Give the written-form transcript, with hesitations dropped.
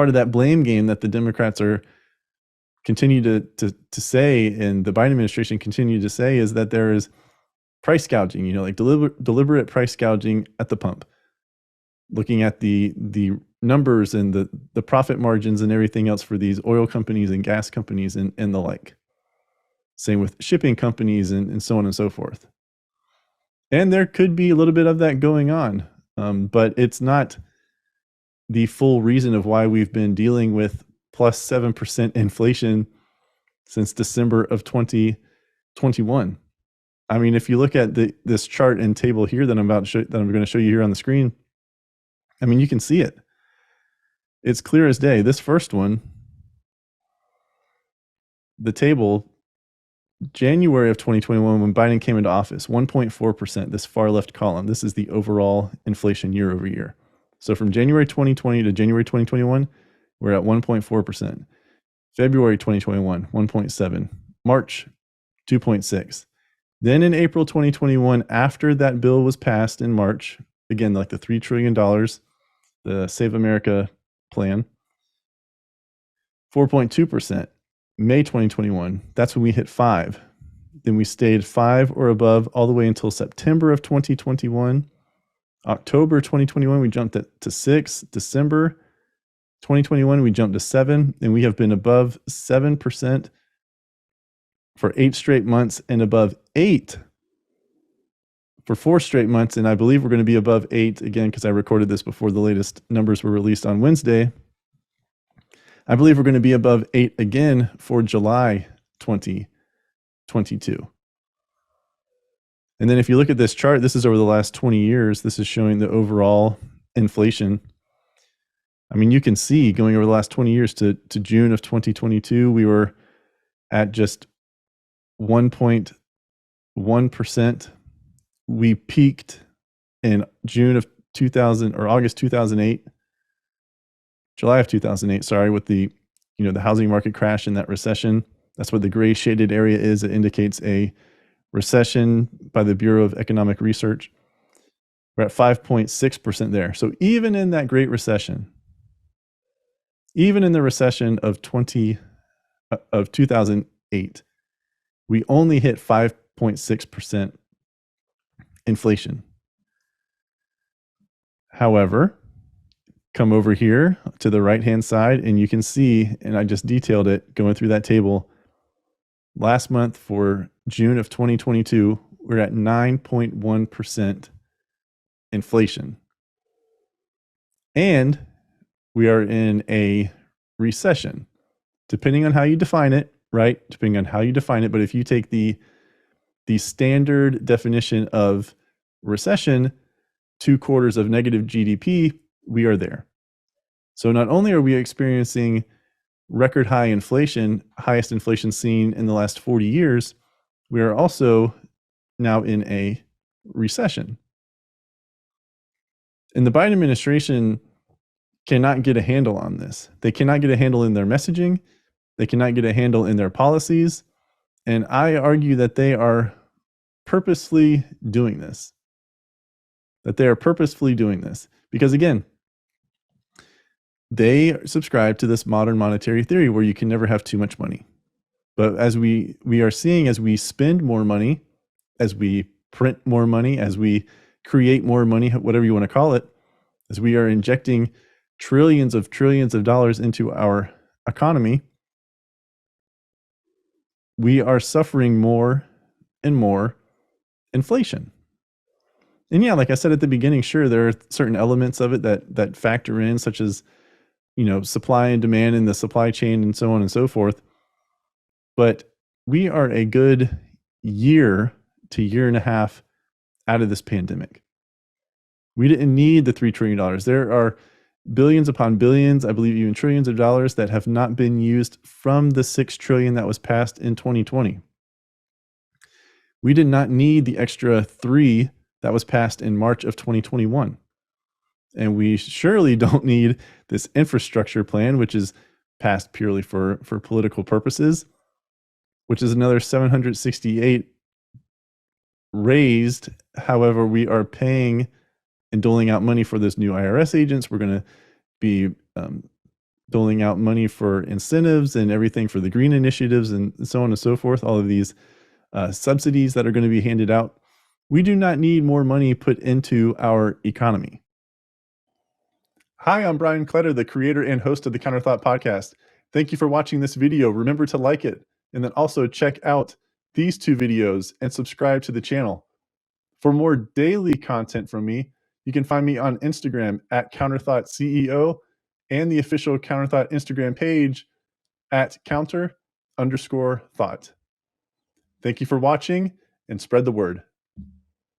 part of that blame game that the Democrats are continue to say, and the Biden administration continue to say, is that there is price gouging, like deliberate price gouging at the pump. Looking at the numbers and the profit margins and everything else for these oil companies and gas companies and the like. Same with shipping companies and so on and so forth. And there could be a little bit of that going on, but it's not the full reason of why we've been dealing with plus 7% inflation since December of 2021. I mean, if you look at this chart and table here that I'm going to show you here on the screen, I mean, you can see it. It's clear as day. This first one, the table, January of 2021, when Biden came into office, 1.4%, this far left column. This is the overall inflation year over year. So from January 2020 to January 2021, we're at 1.4%. February 2021, 1.7. March, 2.6. Then in April 2021, after that bill was passed in March, again, like the $3 trillion, the Save America plan, 4.2%. May 2021, that's when we hit 5. Then we stayed 5 or above all the way until September of 2021. October 2021, we jumped to 6. December 2021, we jumped to 7. And we have been above 7% for 8 straight months and above 8 for 4 straight months. And I believe we're going to be above 8 again, because I recorded this before the latest numbers were released on Wednesday. I believe we're going to be above 8 again for July 2022. And then if you look at this chart, this is over the last 20 years. This is showing the overall inflation. I mean, you can see going over the last 20 years to June of 2022, we were at just 1.1%. We peaked in June of 2000 or August 2008. July of 2008, sorry, with the housing market crash and that recession. That's what the gray shaded area is. It indicates a recession by the Bureau of Economic Research. We're at 5.6% there. So even in that Great Recession, even in the recession of 2008, we only hit 5.6% inflation. However, come over here to the right-hand side, and you can see, and I just detailed it going through that table. Last month for June of 2022, we're at 9.1% inflation. And we are in a recession, depending on how you define it, right? Depending on how you define it. But if you take the standard definition of recession, 2 quarters of negative GDP, we are there. So not only are we experiencing record high inflation, highest inflation seen in the last 40 years, we are also now in a recession. And the Biden administration cannot get a handle on this. They cannot get a handle in their messaging. They cannot get a handle in their policies. And I argue that they are purposely doing this. Because again, they subscribe to this modern monetary theory where you can never have too much money. But as we are seeing, as we spend more money, as we print more money, as we create more money, whatever you want to call it, as we are injecting trillions of dollars into our economy, we are suffering more and more inflation. And yeah, like I said at the beginning, sure, there are certain elements of it that factor in, such as supply and demand in the supply chain and so on and so forth. But we are a good year to year and a half out of this pandemic. We didn't need the $3 trillion. There are billions upon billions, I believe even trillions of dollars that have not been used from the $6 trillion that was passed in 2020. We did not need the extra 3 that was passed in March of 2021. And we surely don't need this infrastructure plan, which is passed purely for political purposes, which is another 768 raised. However, we are paying and doling out money for those new IRS agents. We're going to be doling out money for incentives and everything for the green initiatives and so on and so forth, all of these subsidies that are going to be handed out. We do not need more money put into our economy. Hi, I'm Brian Kletter, the creator and host of the Counterthought Podcast. Thank you for watching this video. Remember to like it, and then also check out these 2 videos and subscribe to the channel. For more daily content from me, you can find me on Instagram at Counterthought CEO and the official Counterthought Instagram page at counter_thought. Thank you for watching, and spread the word.